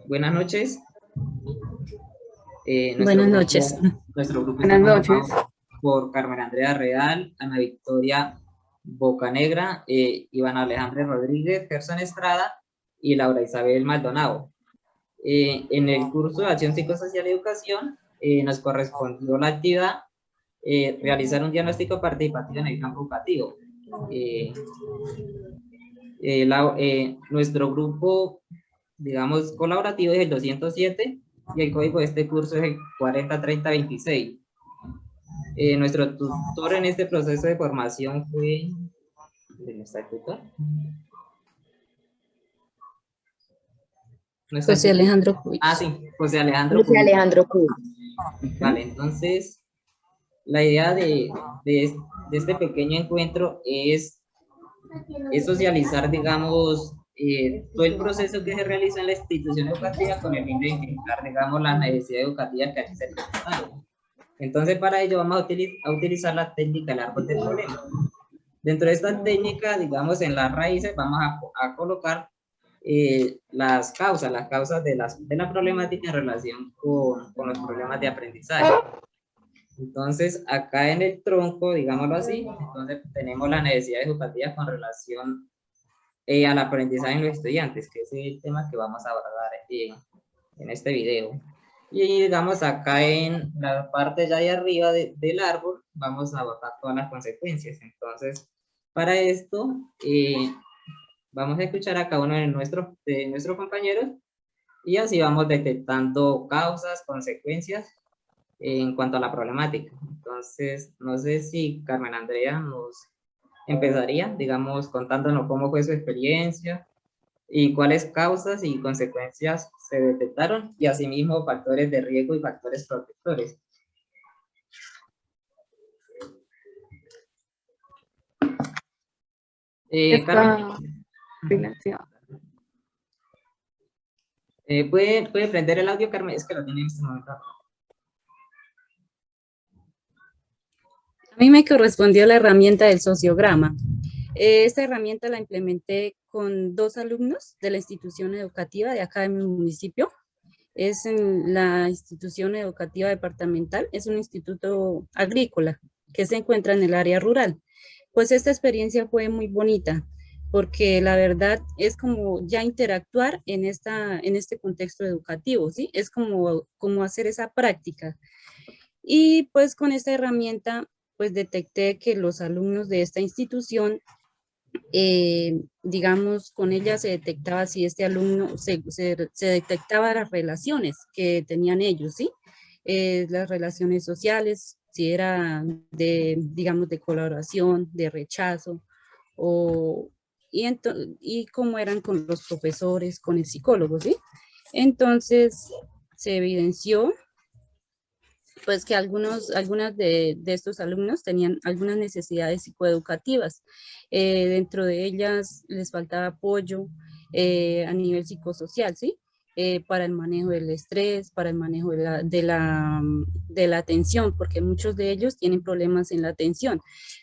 Buenas noches. Buenas noches. Nuestro grupo Buenas está noches. conformado por Carmen Andrea Real, Ana Victoria Bocanegra, Iván Alejandro Rodríguez, Gerson Estrada y Laura Isabel Maldonado. En el curso de Acción Psicosocial y Educación nos correspondió la actividad realizar un diagnóstico participativo en el campo educativo. Nuestro grupo, digamos, colaborativo es el 207 y el código de este curso es el 403026. Nuestro tutor en este proceso de formación fue... ¿Dónde está el tutor? José Alejandro Cuy. Ah, sí, José Alejandro Cuy. Vale, entonces, la idea de este pequeño encuentro es socializar, digamos, todo el proceso que se realiza en la institución educativa con el fin de identificar, digamos, las necesidades educativas que aquí se presentaron. Entonces, para ello vamos a utilizar la técnica del árbol de problemas. Dentro de esta técnica, digamos, en las raíces vamos a colocar las causas de la problemática en relación con los problemas de aprendizaje. Entonces, acá en el tronco, digámoslo así, entonces tenemos las necesidades educativas con relación al aprendizaje en los estudiantes, que es el tema que vamos a abordar en este video. Y digamos, acá en la parte ya de arriba del árbol, vamos a abordar todas las consecuencias. Entonces, para esto, vamos a escuchar a cada uno de nuestros compañeros y así vamos detectando causas, consecuencias en cuanto a la problemática. Entonces, no sé si Carmen Andrea nos empezaría, digamos, contándonos cómo fue su experiencia y cuáles causas y consecuencias se detectaron y asimismo factores de riesgo y factores protectores. Carmen, ¿puede prender el audio, Carmen? Es que lo tiene en este momento. A mí me correspondió la herramienta del sociograma. Esta herramienta la implementé con 2 alumnos de la institución educativa de acá de mi municipio. Es en la institución educativa departamental, es un instituto agrícola que se encuentra en el área rural. Pues esta experiencia fue muy bonita, porque la verdad es como ya interactuar en este contexto educativo, ¿sí? Es como hacer esa práctica. Y pues con esta herramienta, pues detecté que los alumnos de esta institución, digamos, con ella se detectaba si este alumno, se detectaba las relaciones que tenían ellos, ¿sí? Las relaciones sociales, si era digamos, de colaboración, de rechazo, y cómo eran con los profesores, con el psicólogo, ¿sí? Entonces, se evidenció pues que algunas de estos alumnos tenían algunas necesidades psicoeducativas. Dentro de ellas les faltaba apoyo a nivel psicosocial, ¿sí? Para el manejo del estrés, para el manejo de la atención, porque muchos de ellos tienen problemas en la atención.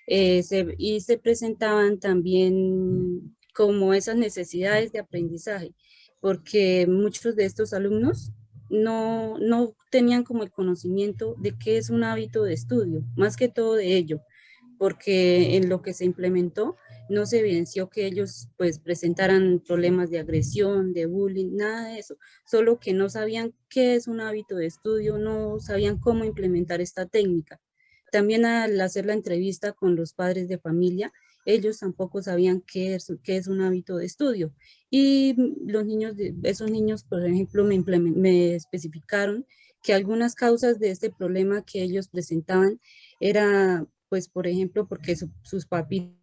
Y se presentaban también como esas necesidades de aprendizaje, porque muchos de estos alumnos no tenían como el conocimiento de qué es un hábito de estudio, más que todo de ello, porque en lo que se implementó no se evidenció que ellos pues presentaran problemas de agresión, de bullying, nada de eso, solo que no sabían qué es un hábito de estudio, no sabían cómo implementar esta técnica. También al hacer la entrevista con los padres de familia, ellos tampoco sabían qué es un hábito de estudio. Y esos niños, por ejemplo, me especificaron que algunas causas de este problema que ellos presentaban era, pues, por ejemplo, porque sus papitos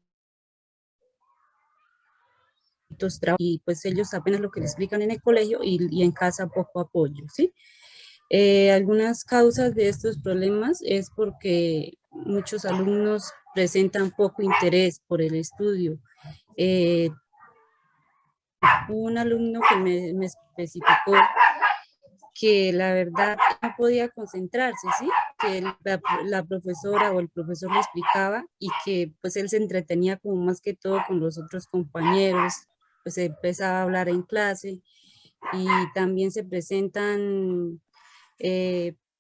y pues ellos apenas lo que les explican en el colegio y en casa poco apoyo, ¿sí? Algunas causas de estos problemas es porque muchos alumnos presentan poco interés por el estudio. Un alumno que me especificó que la verdad no podía concentrarse, ¿sí? Que la profesora o el profesor le explicaba y que pues él se entretenía como más que todo con los otros compañeros, pues empezaba a hablar en clase y también se presentan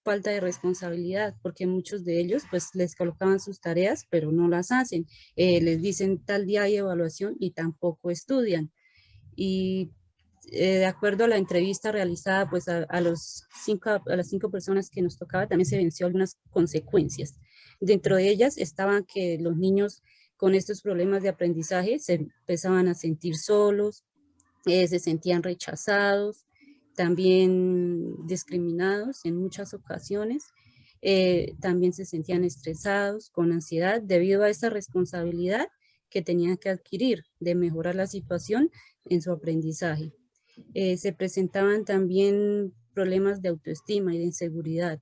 falta de responsabilidad, porque muchos de ellos pues les colocaban sus tareas, pero no las hacen. Les dicen tal día hay evaluación y tampoco estudian. Y de acuerdo a la entrevista realizada pues a las 5 personas que nos tocaba, también se venció algunas consecuencias. Dentro de ellas estaban que los niños con estos problemas de aprendizaje se empezaban a sentir solos, se sentían rechazados, también discriminados en muchas ocasiones, también se sentían estresados, con ansiedad, debido a esa responsabilidad que tenían que adquirir de mejorar la situación en su aprendizaje. Se presentaban también problemas de autoestima y de inseguridad.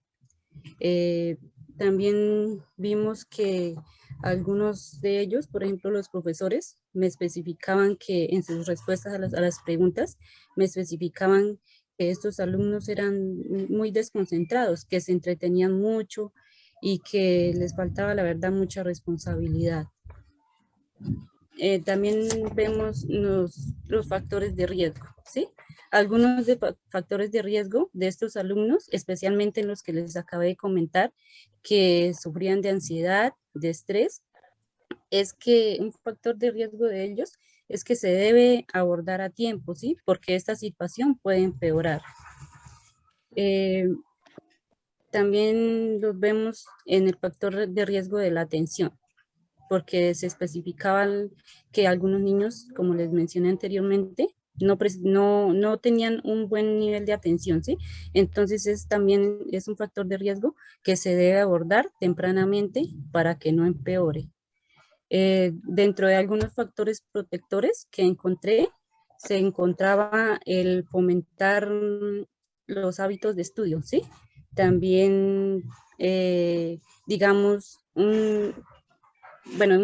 También vimos que algunos de ellos, por ejemplo los profesores, me especificaban que en sus respuestas a las preguntas, me especificaban que estos alumnos eran muy desconcentrados, que se entretenían mucho y que les faltaba, la verdad, mucha responsabilidad. También vemos los factores de riesgo, ¿sí? Algunos factores de riesgo de estos alumnos, especialmente en los que les acabé de comentar, que sufrían de ansiedad, de estrés, es que un factor de riesgo de ellos es que se debe abordar a tiempo, ¿sí? Porque esta situación puede empeorar. También los vemos en el factor de riesgo de la atención, porque se especificaban que algunos niños, como les mencioné anteriormente, no tenían un buen nivel de atención, ¿sí? Entonces también es un factor de riesgo que se debe abordar tempranamente para que no empeore. Dentro de algunos factores protectores que encontré, se encontraba el fomentar los hábitos de estudio, ¿sí? También, digamos, un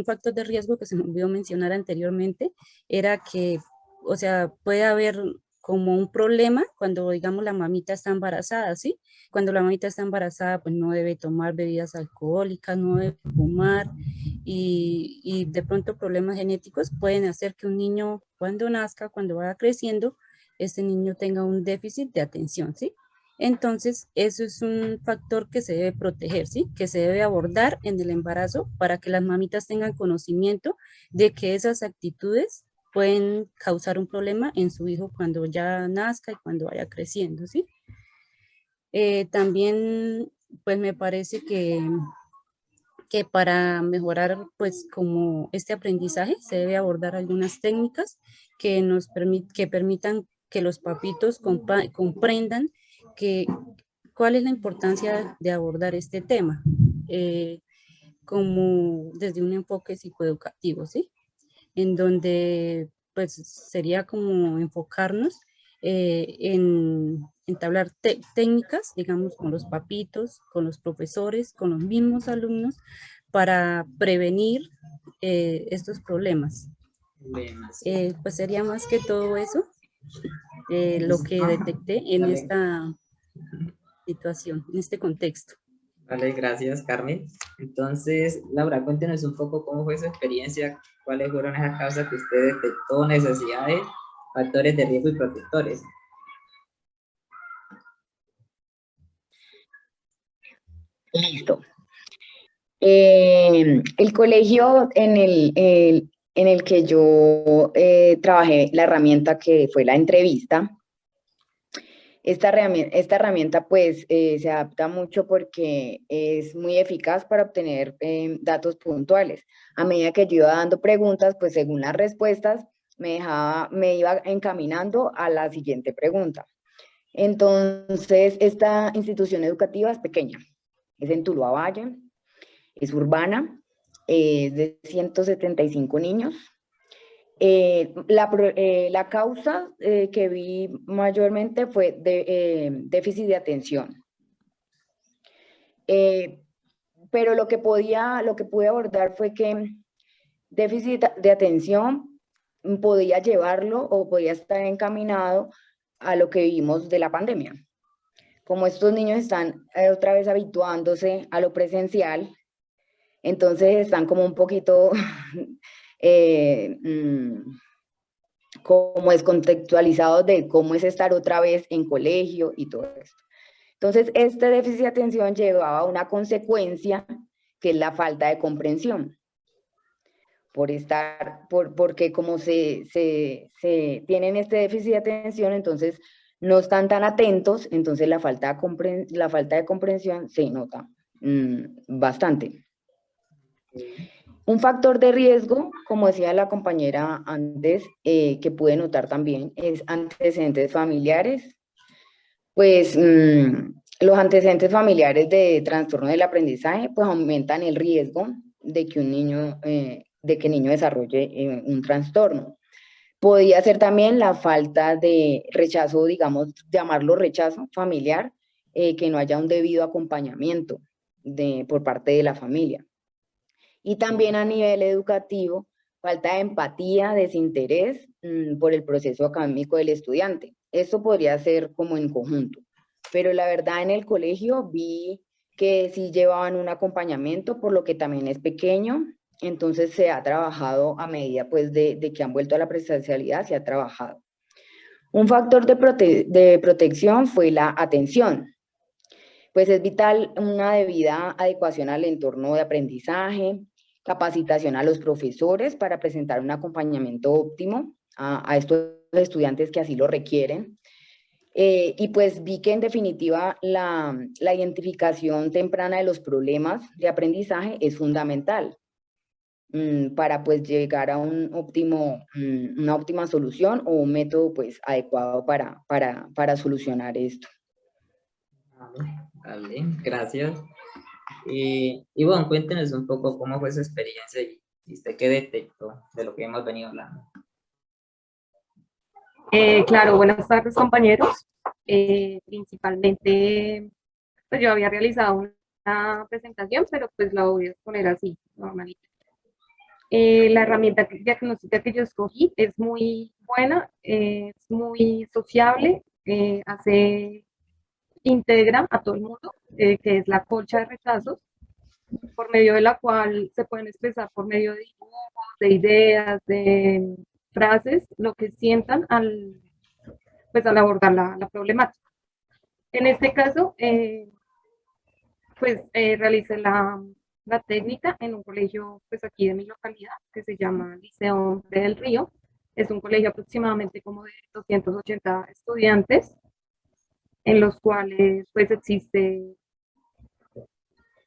factor de riesgo que se me olvidó mencionar anteriormente era que, o sea, puede haber como un problema cuando, digamos, la mamita está embarazada, ¿sí? Cuando la mamita está embarazada, pues no debe tomar bebidas alcohólicas, no debe fumar, y de pronto problemas genéticos pueden hacer que un niño, cuando nazca, cuando vaya creciendo, este niño tenga un déficit de atención, ¿sí? Entonces, eso es un factor que se debe proteger, ¿sí? Que se debe abordar en el embarazo para que las mamitas tengan conocimiento de que esas actitudes pueden causar un problema en su hijo cuando ya nazca y cuando vaya creciendo, ¿sí? También, pues me parece que para mejorar, pues como este aprendizaje, se debe abordar algunas técnicas que que permitan que los papitos comprendan que cuál es la importancia de abordar este tema, como desde un enfoque psicoeducativo, ¿sí? En donde pues sería como enfocarnos en entablar técnicas, digamos, con los papitos, con los profesores, con los mismos alumnos, para prevenir estos problemas. Pues sería más que todo eso lo que detecté en esta situación, en este contexto. Vale, gracias, Carmen. Entonces, Laura, cuéntenos un poco cómo fue su experiencia, cuáles fueron esas causas que usted detectó, necesidades, factores de riesgo y protectores. Listo. El colegio en el que yo trabajé, la herramienta que fue la entrevista, esta herramienta pues se adapta mucho porque es muy eficaz para obtener datos puntuales. A medida que yo iba dando preguntas, pues según las respuestas, me iba encaminando a la siguiente pregunta. Entonces, esta institución educativa es pequeña, es en Tuluá Valle, es urbana, es de 175 niños. La causa que vi mayormente fue de déficit de atención. Pero lo que pude abordar fue que déficit de atención podía llevarlo o podía estar encaminado a lo que vivimos de la pandemia. Como estos niños están otra vez habituándose a lo presencial, entonces están como un poquito como descontextualizados de cómo es estar otra vez en colegio y todo esto. Entonces, este déficit de atención llevaba a una consecuencia que es la falta de comprensión. Porque como se tienen este déficit de atención, entonces no están tan atentos, entonces la falta de comprensión se nota bastante. Un factor de riesgo, como decía la compañera antes, que pude notar también, es antecedentes familiares. Pues los antecedentes familiares de trastorno del aprendizaje pues aumentan el riesgo de que el niño desarrolle un trastorno. Podría ser también la falta de rechazo, digamos, llamarlo rechazo familiar, que no haya un debido acompañamiento por parte de la familia. Y también a nivel educativo, falta de empatía, desinterés por el proceso académico del estudiante. Esto podría ser como en conjunto, pero la verdad en el colegio vi que sí llevaban un acompañamiento, por lo que también es pequeño, entonces se ha trabajado a medida pues de que han vuelto a la presencialidad, se ha trabajado. Un factor de protección fue la atención. Pues es vital una debida adecuación al entorno de aprendizaje, capacitación a los profesores para presentar un acompañamiento óptimo a estos estudiantes que así lo requieren. Y pues vi que en definitiva la identificación temprana de los problemas de aprendizaje es fundamental para pues llegar a una óptima solución o un método pues adecuado para solucionar esto. Vale, gracias. Y bueno, cuéntenos un poco cómo fue su experiencia y usted qué detectó de lo que hemos venido hablando. Claro, buenas tardes compañeros. Principalmente, pues yo había realizado una presentación, pero pues la voy a exponer así, normalmente. La herramienta diagnóstica que yo escogí es muy buena, es muy sociable, integra a todo el mundo, que es la colcha de rechazos, por medio de la cual se pueden expresar por medio de dibujos, de ideas, de frases, lo que sientan al abordar la problemática. En este caso, realicé la técnica en un colegio pues aquí de mi localidad, que se llama Liceo del Río. Es un colegio aproximadamente como de 280 estudiantes, en los cuales pues existe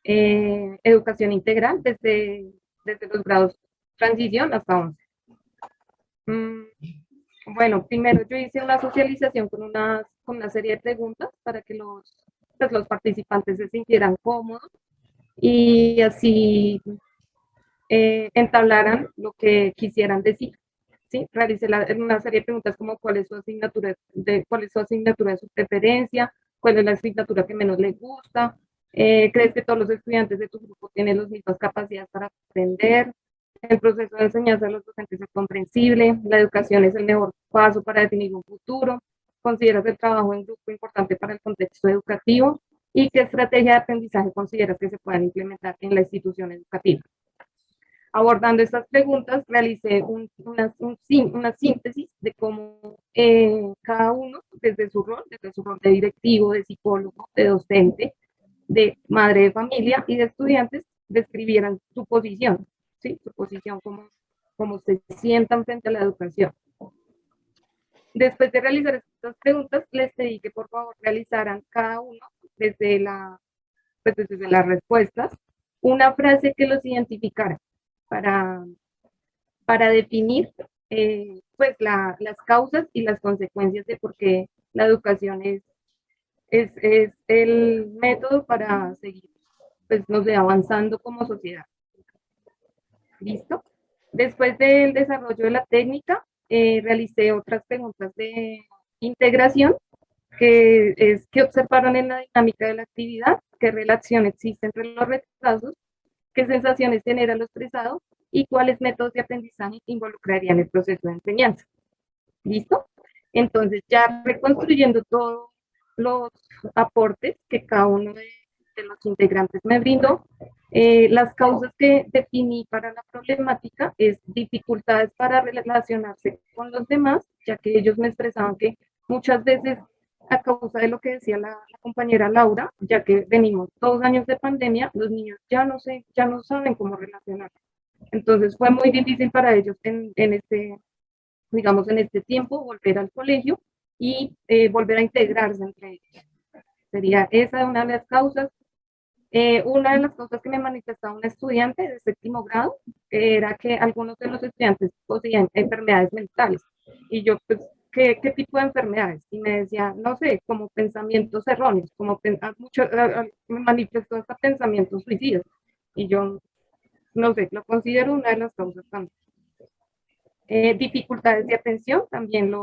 educación integral desde los grados transición hasta 11. Bueno, primero yo hice una socialización con una serie de preguntas para que los participantes se sintieran cómodos y así entablaran lo que quisieran decir. ¿Sí? Realicé una serie de preguntas como cuál es su asignatura de su preferencia, cuál es la asignatura que menos les gusta, ¿crees que todos los estudiantes de tu grupo tienen las mismas capacidades para aprender? El proceso de enseñanza de los docentes es comprensible, la educación es el mejor paso para definir un futuro, consideras el trabajo en grupo importante para el contexto educativo y qué estrategia de aprendizaje consideras que se puedan implementar en la institución educativa. Abordando estas preguntas, realicé una síntesis de cómo cada uno, desde su rol de directivo, de psicólogo, de docente, de madre de familia y de estudiantes, describieran su posición, ¿sí? Su posición, cómo se sientan frente a la educación. Después de realizar estas preguntas, les pedí que por favor realizaran cada uno, desde las respuestas, una frase que los identificara para definir pues las causas y las consecuencias de por qué la educación es el método para seguir pues, no sé, avanzando como sociedad. ¿Listo? Después del desarrollo de la técnica, realicé otras preguntas de integración, que es qué observaron en la dinámica de la actividad, qué relación existe entre los retrasos, qué sensaciones genera lo expresado y cuáles métodos de aprendizaje involucrarían el proceso de enseñanza. ¿Listo? Entonces, ya reconstruyendo todos los aportes que cada uno de los integrantes me brindó. Las causas que definí para la problemática es dificultades para relacionarse con los demás, ya que ellos me expresaban que muchas veces, a causa de lo que decía la compañera Laura, ya que venimos 2 años de pandemia, los niños ya no saben cómo relacionarse. Entonces fue muy difícil para ellos digamos, en este tiempo, volver al colegio y volver a integrarse entre ellos. Sería esa una de las causas. Una de las cosas que me manifestaba un estudiante de 7º grado era que algunos de los estudiantes poseían enfermedades mentales. Y yo, pues, ¿qué tipo de enfermedades? Y me decía, no sé, como pensamientos erróneos, me manifestó hasta pensamientos suicidas. Y yo, no sé, lo considero una de las causas también. Dificultades de atención, también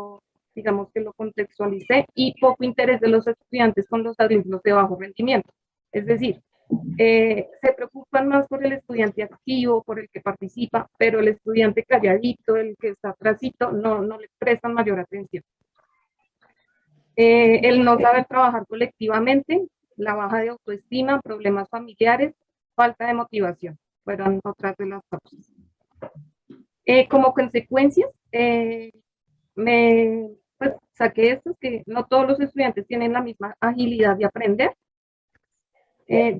digamos que lo contextualicé, y poco interés de los estudiantes con los alumnos de bajo rendimiento. Es decir, se preocupan más por el estudiante activo, por el que participa, pero el estudiante calladito, el que está atrásito, no le prestan mayor atención. El no saber trabajar colectivamente, la baja de autoestima, problemas familiares, falta de motivación, fueron otras de las causas. Como consecuencias, pues, saqué esto, que no todos los estudiantes tienen la misma agilidad de aprender,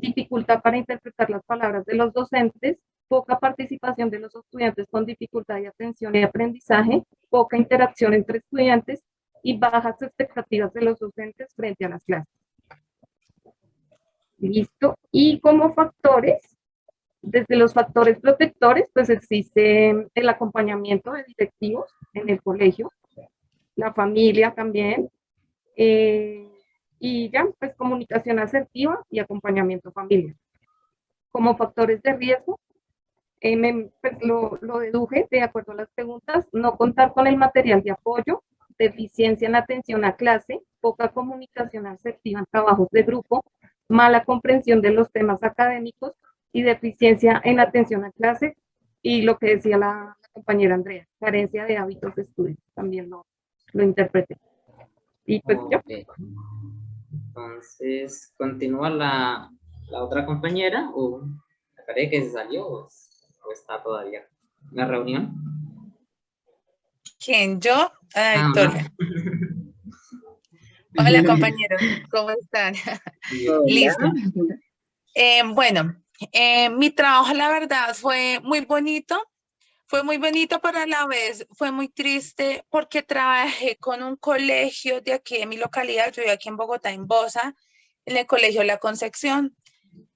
dificultad para interpretar las palabras de los docentes, poca participación de los estudiantes con dificultad de atención y aprendizaje, poca interacción entre estudiantes y bajas expectativas de los docentes frente a las clases. Listo. Y como factores, desde los factores protectores, pues existe el acompañamiento de directivos en el colegio, la familia también, y ya, pues comunicación asertiva y acompañamiento familiar. Como factores de riesgo, pues lo deduje de acuerdo a las preguntas: no contar con el material de apoyo, deficiencia en atención a clase, poca comunicación asertiva en trabajos de grupo, mala comprensión de los temas académicos y deficiencia en atención a clase, y lo que decía la compañera Andrea, carencia de hábitos de estudio, también lo interpreté. Y pues ya. Entonces, ¿continúa la otra compañera o me parece que se salió o está todavía en la reunión? ¿Quién? ¿Yo? Victoria. No. Hola, compañeros. ¿Cómo están? Listo. Bueno, mi trabajo, la verdad, fue muy bonito. Fue muy bonito, pero a la vez fue muy triste porque trabajé con un colegio de aquí, de mi localidad. Yo vivo aquí en Bogotá, en Bosa, en el colegio La Concepción.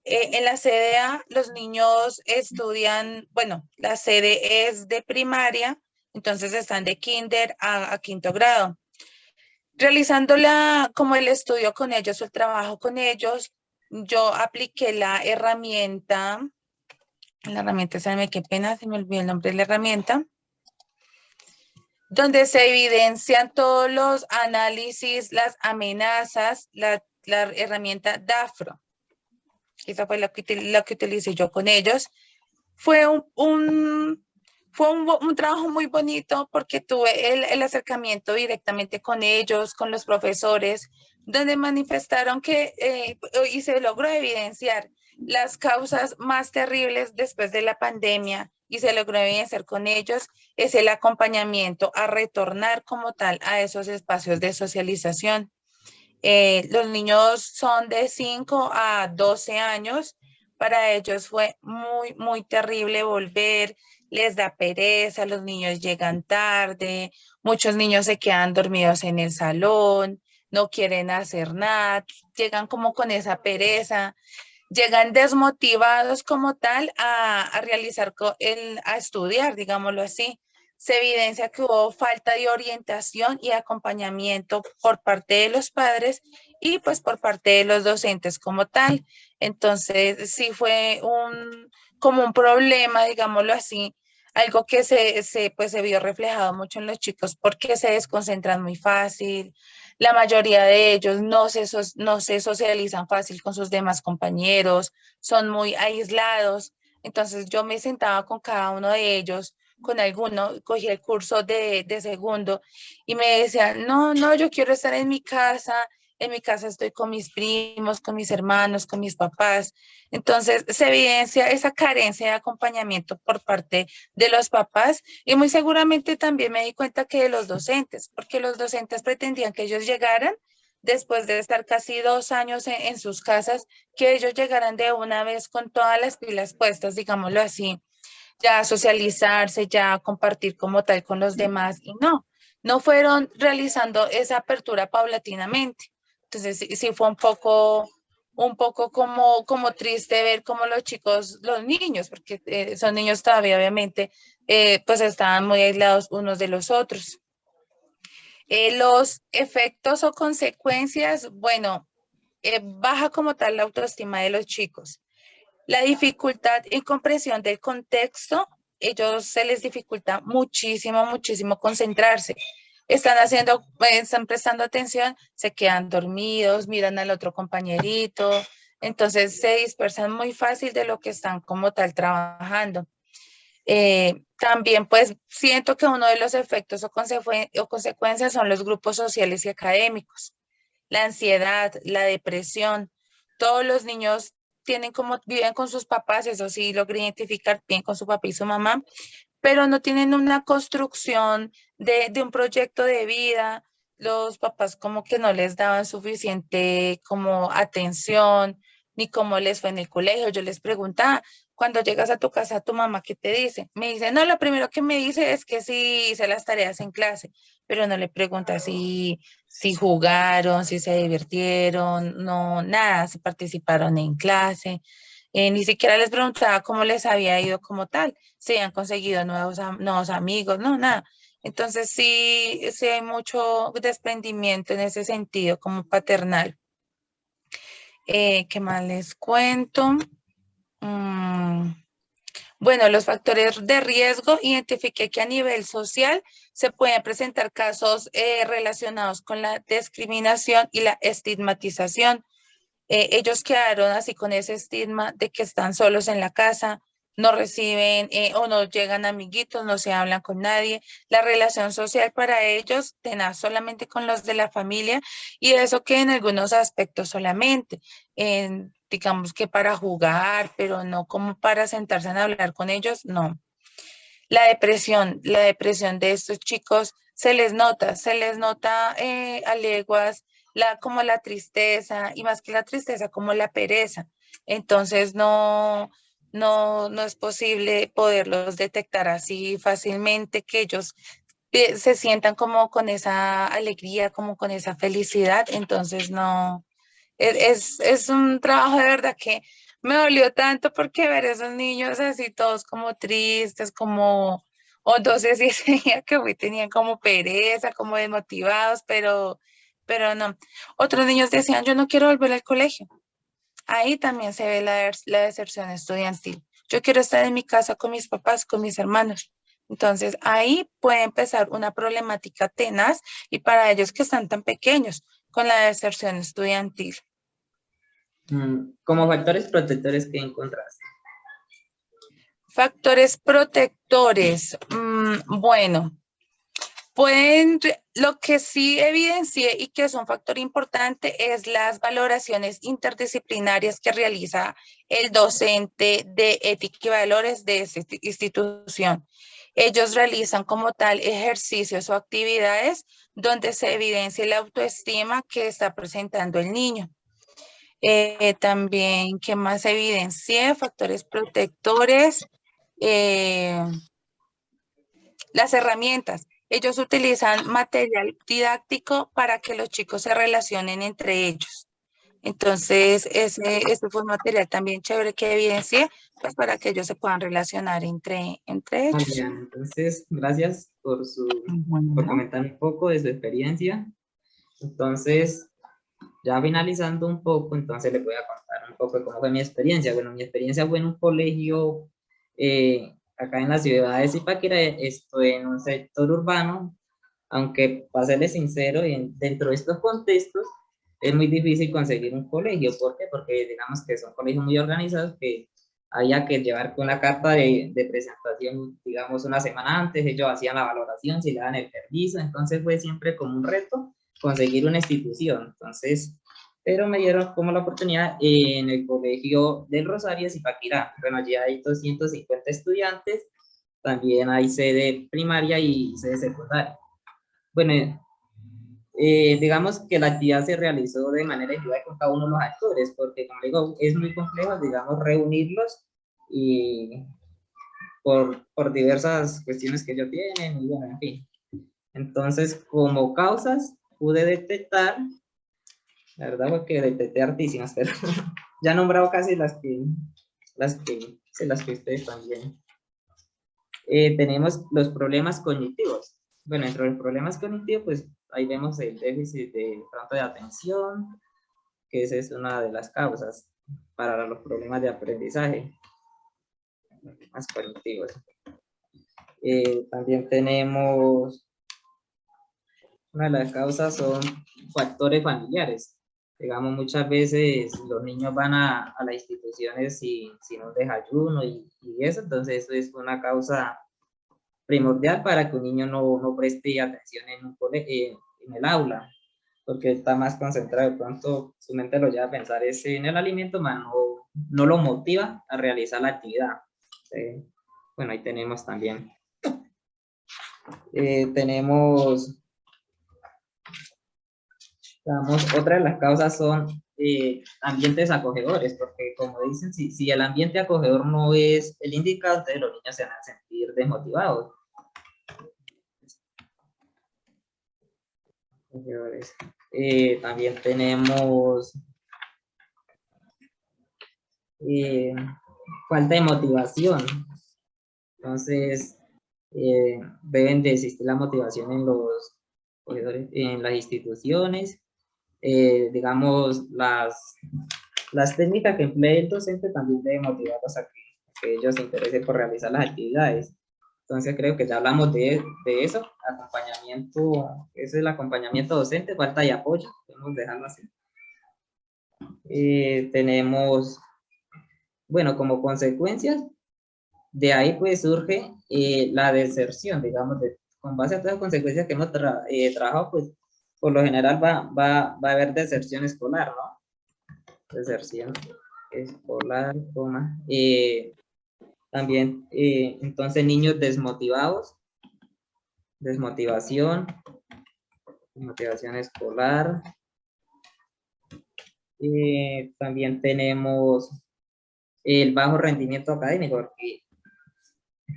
En la CDA los niños estudian, bueno, la sede es de primaria, entonces están de kinder a 5º grado. Realizando como el estudio con ellos o el trabajo con ellos, yo apliqué la herramienta, ¿saben qué pena? Se me olvidó el nombre de la herramienta, donde se evidencian todos los análisis, las amenazas, la herramienta DAFRO. Esa fue lo que utilicé yo con ellos. Fue un trabajo muy bonito porque tuve el acercamiento directamente con ellos, con los profesores, donde manifestaron y se logró evidenciar las causas más terribles después de la pandemia, y se logró evidenciar con ellos es el acompañamiento a retornar como tal a esos espacios de socialización. Los niños son de 5 a 12 años. Para ellos fue muy, muy terrible volver. Les da pereza, los niños llegan tarde, muchos niños se quedan dormidos en el salón, no quieren hacer nada, llegan como con esa pereza, llegan desmotivados como tal a realizar, a estudiar, digámoslo así. Se evidencia que hubo falta de orientación y acompañamiento por parte de los padres y pues por parte de los docentes como tal. Entonces sí fue como un problema, digámoslo así, algo que se vio reflejado mucho en los chicos porque se desconcentran muy fácil. La mayoría de ellos no se socializan fácil con sus demás compañeros, son muy aislados. Entonces yo me sentaba con cada uno de ellos, con alguno, cogí el curso de segundo y me decían, no, yo quiero estar en mi casa, en mi casa estoy con mis primos, con mis hermanos, con mis papás. Entonces se evidencia esa carencia de acompañamiento por parte de los papás y muy seguramente también me di cuenta que de los docentes, porque los docentes pretendían que ellos llegaran después de estar casi 2 años en sus casas, que ellos llegaran de una vez con todas las pilas puestas, digámoslo así, ya socializarse, ya compartir como tal con los demás, y no fueron realizando esa apertura paulatinamente. Entonces sí fue un poco como triste ver cómo los chicos, los niños, porque son niños todavía obviamente, pues estaban muy aislados unos de los otros. Los efectos o consecuencias, bueno, baja como tal la autoestima de los chicos. La dificultad en comprensión del contexto, ellos se les dificulta muchísimo, muchísimo concentrarse. Están prestando atención, se quedan dormidos, miran al otro compañerito, entonces se dispersan muy fácil de lo que están como tal trabajando. También pues siento que uno de los efectos o consecuencias son los grupos sociales y académicos, la ansiedad, la depresión. Todos los niños viven con sus papás, eso sí, logran identificar bien con su papá y su mamá, pero no tienen una construcción de un proyecto de vida. Los papás como que no les daban suficiente como atención, ni cómo les fue en el colegio. Yo les preguntaba, cuando llegas a tu casa, tu mamá, ¿qué te dice? Me dice, no, lo primero que me dice es que sí hice las tareas en clase, pero no le pregunta si jugaron, si se divirtieron, no, nada, si participaron en clase. Ni siquiera les preguntaba cómo les había ido como tal, si habían conseguido nuevos amigos, no, nada. Entonces sí hay mucho desprendimiento en ese sentido como paternal. ¿Qué más les cuento? Bueno, los factores de riesgo, identifiqué que a nivel social se pueden presentar casos relacionados con la discriminación y la estigmatización. Ellos quedaron así con ese estigma de que están solos en la casa, no reciben o no llegan amiguitos, no se hablan con nadie. La relación social para ellos tenaz solamente con los de la familia, y eso que en algunos aspectos solamente, digamos que para jugar, pero no como para sentarse a hablar con ellos, no. La depresión de estos chicos se les nota a leguas como la tristeza, y más que la tristeza, como la pereza. Entonces no es posible poderlos detectar así fácilmente, que ellos se sientan como con esa alegría, como con esa felicidad. Entonces no, es un trabajo de verdad que me dolió tanto, porque ver esos niños así todos como tristes, o no sé si ese día que fui tenían como pereza, como desmotivados, pero no. Otros niños decían, yo no quiero volver al colegio. Ahí también se ve la deserción estudiantil. Yo quiero estar en mi casa con mis papás, con mis hermanos. Entonces ahí puede empezar una problemática tenaz, y para ellos que están tan pequeños, con la deserción estudiantil. Como factores protectores que encontraste. Factores protectores. Bueno, lo que sí evidencié y que es un factor importante es las valoraciones interdisciplinarias que realiza el docente de ética y valores de esta institución. Ellos realizan como tal ejercicios o actividades donde se evidencia la autoestima que está presentando el niño. También, ¿qué más evidencié? Factores protectores. Las herramientas. Ellos utilizan material didáctico para que los chicos se relacionen entre ellos. Entonces, ese fue un material también chévere que evidencié, pues para que ellos se puedan relacionar entre ellos. Entonces, gracias por Bueno. comentar un poco de su experiencia. Entonces, ya finalizando un poco, entonces les voy a contar un poco de cómo fue mi experiencia. Bueno, mi experiencia fue en un colegio acá en la ciudad de Zipaquirá. Estoy en un sector urbano, aunque para serles sincero, dentro de estos contextos es muy difícil conseguir un colegio. ¿Por qué? Porque digamos que son colegios muy organizados, que había que llevar con la carta de presentación, digamos, una semana antes. Ellos hacían la valoración, si le dan el permiso. Entonces fue siempre como un reto conseguir una institución. Entonces, pero me dieron como la oportunidad en el Colegio del Rosario de Zipaquirá. Bueno, allí hay 250 estudiantes, también hay sede primaria y sede secundaria. Bueno, digamos que la actividad se realizó de manera individual con cada uno de los actores, porque como digo, es muy complejo, digamos, reunirlos y por diversas cuestiones que ellos tienen, y bueno, en fin. Entonces, como causas, pude detectar, la verdad fue que detecté hartísimas, pero ya he nombrado casi sí, las que ustedes también. Tenemos los problemas cognitivos. Bueno, entre los problemas cognitivos, pues ahí vemos el déficit de pronto de atención, que esa es una de las causas para los problemas de aprendizaje, más cognitivos. También tenemos, una de las causas son factores familiares. Digamos, muchas veces los niños van a las instituciones sin un desayuno y eso, entonces eso es una causa primordial para que un niño no preste atención en el aula, porque está más concentrado, de pronto su mente lo lleva a pensar en el alimento, más no lo motiva a realizar la actividad. Bueno, ahí tenemos también. Tenemos, digamos, otra de las causas son ambientes acogedores, porque como dicen, si el ambiente acogedor no es el indicado, entonces los niños se van a sentir desmotivados. También tenemos falta de motivación. Entonces, deben de existir la motivación en los corredores, en las instituciones. Digamos, las técnicas que emplee el docente también deben motivarlos a que ellos se interesen por realizar las actividades. Entonces creo que ya hablamos de eso, acompañamiento, ese es el acompañamiento docente, falta de apoyo, podemos dejarlo así. Tenemos, bueno, como consecuencias, de ahí pues surge la deserción, digamos, con base a todas las consecuencias que hemos trabajado, pues por lo general va a haber deserción escolar, ¿no? Deserción escolar, también, entonces niños desmotivados, desmotivación escolar. También tenemos el bajo rendimiento académico, porque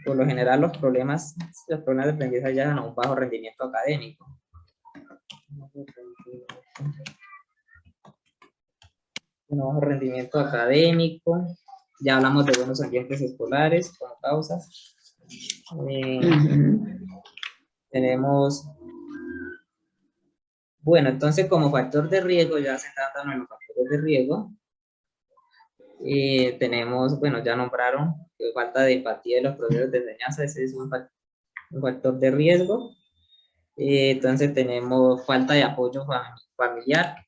por lo general los problemas de aprendizaje llevan a un bajo rendimiento académico. Un bajo rendimiento académico. Ya hablamos de buenos ambientes escolares como causas. Tenemos, bueno, entonces como factor de riesgo, ya centrándonos en los factores de riesgo, tenemos, bueno, ya nombraron falta de empatía de los procesos de enseñanza, ese es un factor de riesgo. Entonces tenemos falta de apoyo familiar.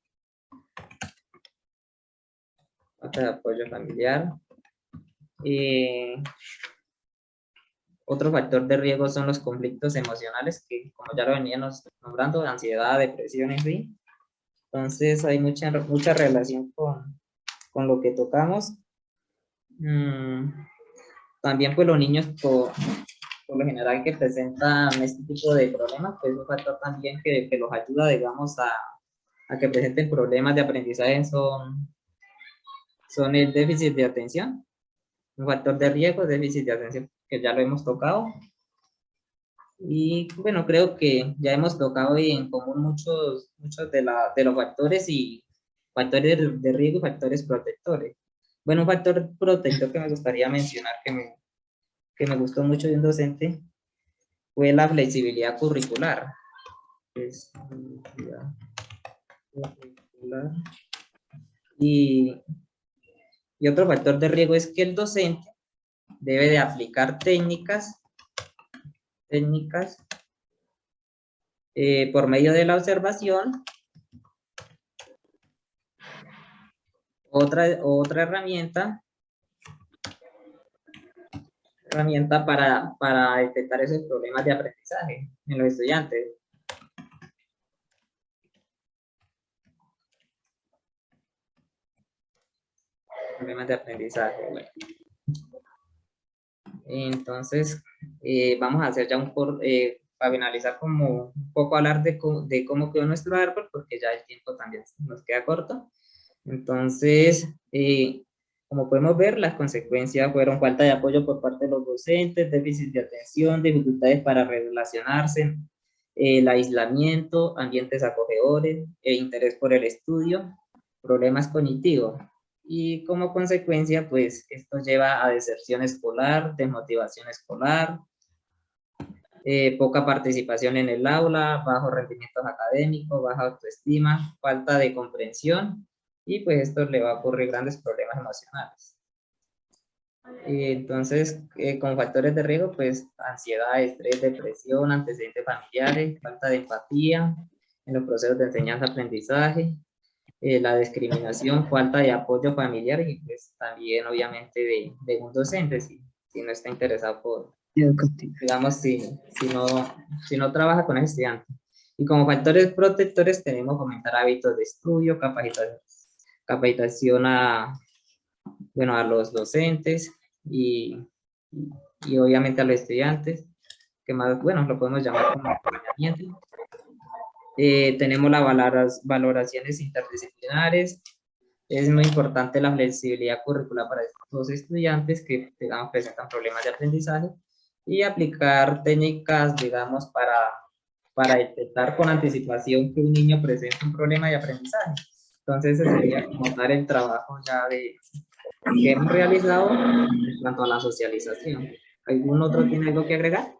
Falta de apoyo familiar. Otro factor de riesgo son los conflictos emocionales, que como ya lo veníamos nombrando, ansiedad, depresión, en fin. Entonces hay mucha relación con lo que tocamos. También pues los niños por lo general que presentan este tipo de problemas, pues un factor también que los ayuda, digamos, a que presenten problemas de aprendizaje son el déficit de atención. Un factor de riesgo, déficit de atención, que ya lo hemos tocado. Y bueno, creo que ya hemos tocado en común muchos de los factores y factores de riesgo y factores protectores. Bueno, un factor protector que me gustaría mencionar, que me gustó mucho de un docente, fue la flexibilidad curricular. Y otro factor de riesgo es que el docente debe de aplicar técnicas por medio de la observación. Otra herramienta para detectar esos problemas de aprendizaje en los estudiantes. problemas de aprendizaje. Bueno. Entonces, vamos a hacer ya para finalizar como un poco hablar de cómo quedó nuestro árbol, porque ya el tiempo también nos queda corto. Entonces, como podemos ver, las consecuencias fueron falta de apoyo por parte de los docentes, déficit de atención, dificultades para relacionarse, el aislamiento, ambientes acogedores, interés por el estudio, problemas cognitivos. Y como consecuencia, pues esto lleva a deserción escolar, desmotivación escolar, poca participación en el aula, bajos rendimientos académicos, baja autoestima, falta de comprensión, y pues esto le va a ocurrir grandes problemas emocionales. Entonces, con factores de riesgo, pues ansiedad, estrés, depresión, antecedentes familiares, falta de empatía en los procesos de enseñanza-aprendizaje, la discriminación, falta de apoyo familiar y pues también obviamente de un docente si no está interesado por, digamos, si no trabaja con el estudiante. Y como factores protectores tenemos fomentar hábitos de estudio, capacitación a los docentes y obviamente a los estudiantes, que más, lo podemos llamar como acompañamiento. Tenemos las valoraciones interdisciplinares. Es muy importante la flexibilidad curricular para estos estudiantes que, digamos, presentan problemas de aprendizaje y aplicar técnicas, digamos, para detectar con anticipación que un niño presenta un problema de aprendizaje. Entonces, ese sería como dar el trabajo ya que hemos realizado en cuanto a la socialización. ¿Algún otro tiene algo que agregar?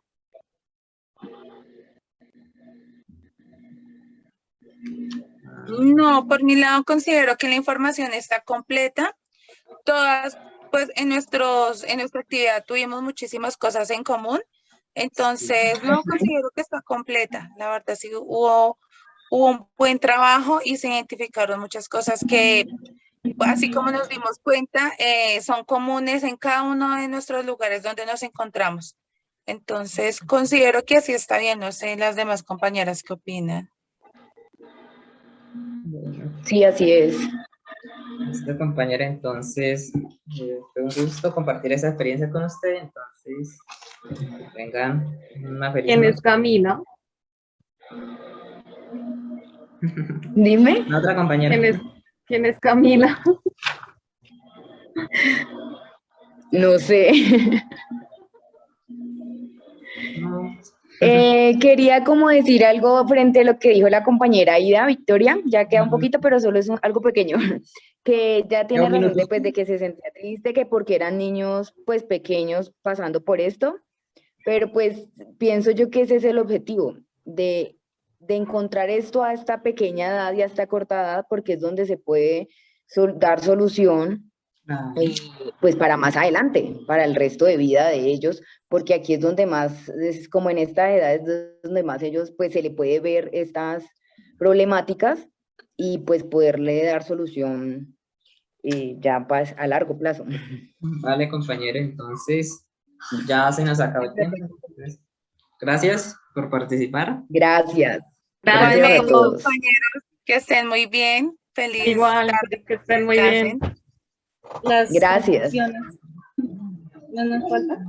No, por mi lado considero que la información está completa. Todas, pues en nuestra actividad tuvimos muchísimas cosas en común. Entonces, no considero que está completa. La verdad, sí hubo un buen trabajo y se identificaron muchas cosas que, así como nos dimos cuenta, son comunes en cada uno de nuestros lugares donde nos encontramos. Entonces, considero que así está bien. No sé las demás compañeras qué opinan. Sí, así es. Esta compañera, entonces, fue un gusto compartir esa experiencia con usted. Entonces, que tengan una feliz ¿Quién es noche. Camila? Dime. La otra compañera. ¿Quién es Camila? No sé. No. Quería como decir algo frente a lo que dijo la compañera Ida Victoria, ya queda un poquito, pero solo es algo pequeño, que ya tiene un razón minuto. de que se sentía triste, que porque eran niños pues pequeños pasando por esto, pero pues pienso yo que ese es el objetivo, de encontrar esto a esta pequeña edad y a esta corta edad, porque es donde se puede dar solución pues para más adelante, para el resto de vida de ellos, porque aquí es donde más, es como en esta edad es donde más ellos pues se le puede ver estas problemáticas y pues poderle dar solución ya pues, a largo plazo. Vale, compañero, entonces ya se nos acabó el tiempo. Entonces, gracias por participar. Gracias. Gracias Gracias a a todos. Compañeros, que estén muy bien. Feliz Igual, tarde. que estén muy bien. Las Gracias. conclusiones. ¿No nos falta?